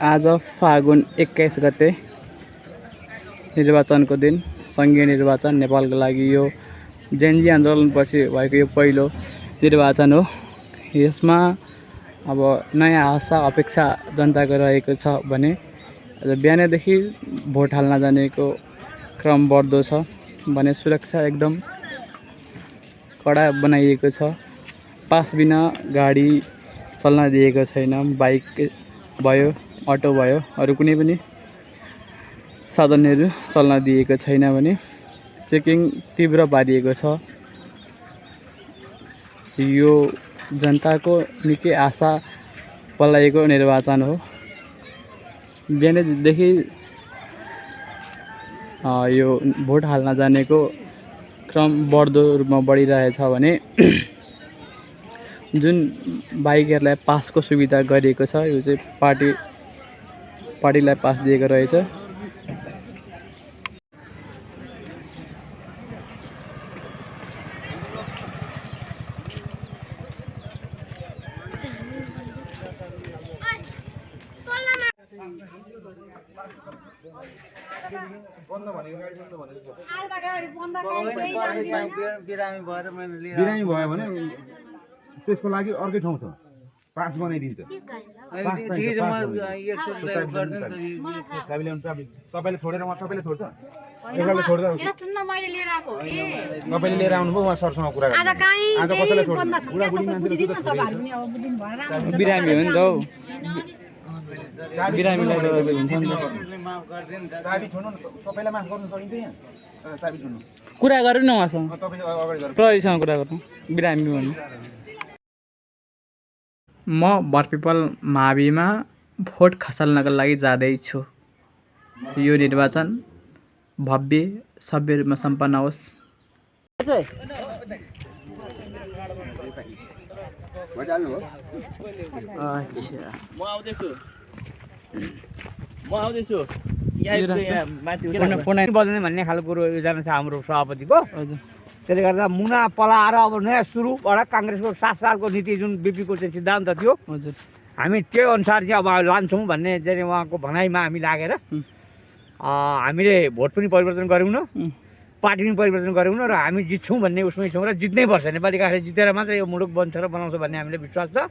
आज फागुन 21 गते निर्वाचनको दिन सङ्घीय निर्वाचन नेपालको लागि यो जेनजी आन्दोलनपछि भएको यो पहिलो निर्वाचन हो। यसमा अब नयाँ आशा अपेक्षा जनताको रहेको छ भने बिहानैदेखि भोट हाल्न जानेको क्रम बढ्दो छ भने सुरक्षा एकदम कडा बनाइएको छ। पास बिना गाडी चल्न दिएको छैन। बाइक भयो, अटो भयो, अरू कुनै पनि साधनहरू चल्न दिएको छैन भने चेकिङ तीव्र पारिएको छ। यो जनताको निकै आशा पलाएको निर्वाचन हो। बिहानैदेखि यो भोट हाल्न जानेको क्रम बढ्दो रूपमा बढिरहेछ भने जुन बाइकहरूलाई पासको सुविधा गरिएको छ यो चाहिँ पार्टीलाई पास दिएको रहेछ। बिरामी भयो भने त्यसको लागि अर्कै ठाउँ छ, पास बनाइदिन्छ। तपाईँले छोडेर उहाँ सबैले छोड्छ, एकैले छोड्दा तपाईँले लिएर आउनुभयो उहाँ सरसँग कुरा गर्नु। आज कसैले छोड्नु बुढाबुढी मान्छेले बिरामी हो नि त हौ, बिरामीलाई त हुन्छ नि त। चाबी छोड्नु न, सबैलाई माफ गर्नु सकिन्छ यहाँ, चाबी छोड्नु। कुरा गरौँ न उहाँसँग, तपाईँले अगाडि गर्नु, प्रहरीसँग कुरा गरौँ। बिरामी भन्नु म बरपिपल माविमा भोट खसाल्नको लागि जाँदैछु। यो निर्वाचन भव्य सभ्य रूपमा सम्पन्न होस्। बजाउने भन्ने खालको कुरो योजना छ हाम्रो सभापतिको। त्यसले गर्दा मुना पलाएर अब नयाँ सुरुबाट काङ्ग्रेसको 7 सालको नीति जुन बिपीको चाहिँ सिद्धान्त थियो हामी त्यो अनुसार चाहिँ अब लान्छौँ भन्ने चाहिँ उहाँको भनाइमा हामी लागेर हामीले भोट पनि परिवर्तन गऱ्यौँ न, पार्टी पनि परिवर्तन गऱ्यौँ न र हामी जित्छौँ भन्ने उसमै छौँ र जित्नै पर्छ। नेपाली काङ्ग्रेस जितेर मात्र यो मुलुक बन्छ र बनाउँछ भन्ने हामीले विश्वास छ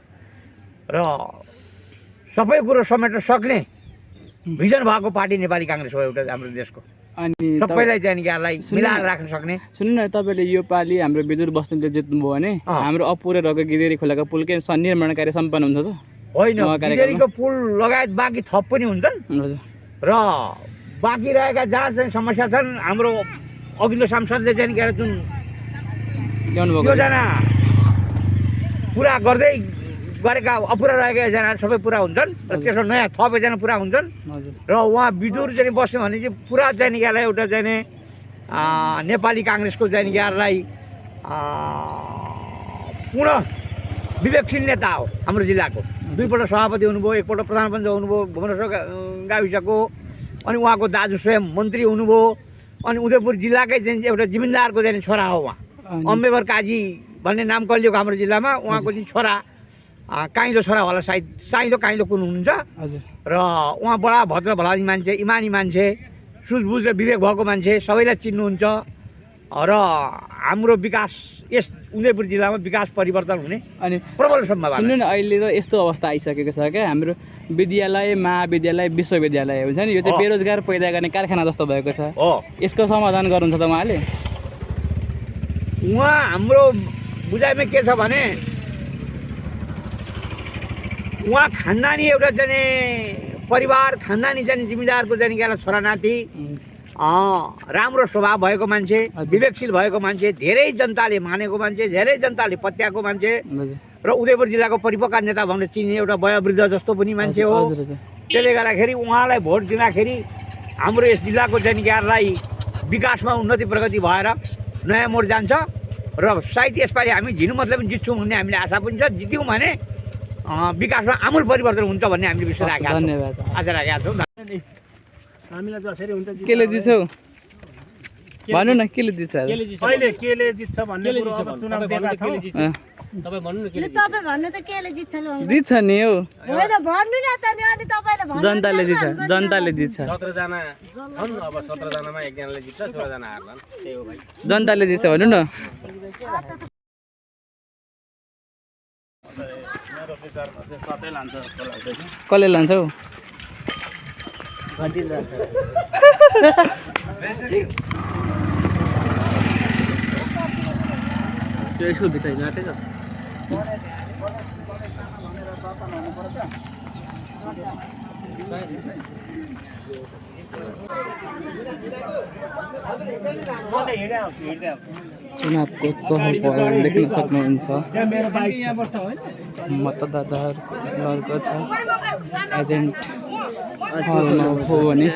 र सबै कुरो समेट्न सक्ने भिजन भएको पार्टी नेपाली काङ्ग्रेस हो एउटा हाम्रो देशको। अनि सबैलाई चाहिँ यहाँलाई मिलाएर राख्न सक्ने। सुन्नु न, तपाईँले यो पालि हाम्रो विदुर बस्नेतले जित्नुभयो भने हाम्रो अपुरै रहेको गिदेरी खोलाको पुल के निर्माण कार्य सम्पन्न हुन्छ त? होइन, गिदेरीको पुल लगायत बाँकी थप पनि हुन्छन् र बाँकी रहेका जहाँ चाहिँ समस्या छन् हाम्रो अघिल्लो सांसदले चाहिँ जुन योजना पुरा गर्दै गरेका अपुरा रहेका योजना सबै पुरा हुन्छन् र त्यसो नयाँ थप योजना पुरा हुन्छन् र उहाँ विदुर चाहिँ बस्यो भने चाहिँ पुरा चाहिँ एउटा चाहिँ नेपाली काङ्ग्रेसको चाहिँ पुनः विवेकशील नेता हो हाम्रो जिल्लाको। 2 पल्ट सभापति हुनुभयो, 1 पल्ट प्रधानमन्त्री हुनुभयो भुवनेश्वर गाविसको, अनि उहाँको दाजु स्वयं मन्त्री हुनुभयो, अनि उदयपुर जिल्लाकै चाहिँ एउटा जिम्मेदारको चाहिँ छोरा हो उहाँ। अम्बेवर काजी भन्ने नाम कलिएको हाम्रो जिल्लामा उहाँको चाहिँ छोरा काइँलो छोरा होला सायद, साइलो काइँलो कुन हुनुहुन्छ र उहाँ बडा भद्र भलादी मान्छे, इमानी मान्छे, सुझबुझ र विवेक भएको मान्छे, सबैलाई चिन्नुहुन्छ र हाम्रो विकास यस उदयपुर जिल्लामा विकास परिवर्तन हुने अनि प्रबल सम्भावना। सुन्नु न, अहिले त यस्तो अवस्था आइसकेको छ क्या, हाम्रो विद्यालय, महाविद्यालय, विश्वविद्यालय हुन्छ नि, यो चाहिँ बेरोजगार पैदा गर्ने कारखाना जस्तो भएको छ। यसको समाधान गर्नुहुन्छ त उहाँले? उहाँ हाम्रो बुझाइमा के छ भने उहाँ खानदानी एउटा चाहिँ परिवार, खानदानी चाहिँ जिम्मेदारको चाहिँ छोरा नाति, राम्रो स्वभाव भएको मान्छे, विवेकशील भएको मान्छे, धेरै जनताले मानेको मान्छे, धेरै जनताले पत्याएको मान्छे र उदयपुर जिल्लाको परिपक्व नेता भनेर चिन्ने एउटा वयोवृद्ध जस्तो पनि मान्छे हो। त्यसले गर्दाखेरि उहाँलाई भोट दिँदाखेरि हाम्रो यस जिल्लाको जनतालाई विकासमा उन्नति प्रगति भएर नयाँ मोड जान्छ र सायद यसपालि हामी झिनु मतलब जित्छौँ भन्ने हामीले आशा पनि छ। जित्यौँ भने विकासमा आमूल परिवर्तन हुन्छ भन्ने हामीले विश्वास राखेका छौँ। धन्यवाद। आशा राखेका छौँ। हामीलाई जसरी हुन्छ केले जित्छौ भन्नु न, केले जित्छ? अहिले केले जित्छ भन्ने कुरो अब चुनाव दिएका छौँ। तपाईँ भन्नु न ल तपाईँ भन्नु त केले जित्छ लु अङ्कल जित्छ नि हौ होइन भन्नु न त नि अनि तपाईँले भन्नु जनताले जित्छ जनताले जित्छ 17 जना छन् अब 17 जनामा एकजनाले जित्छ 16 जना हार्लान् त्यही हो भाइ जनताले जित्छ भन्नु न कसले लान्छ हौ त्यो स्कुल भित्र हिँडेको चुनावको चहल पहल देख्न सक्नुहुन्छ मतदाताहरूको छ एजेन्ट हलमा हो भने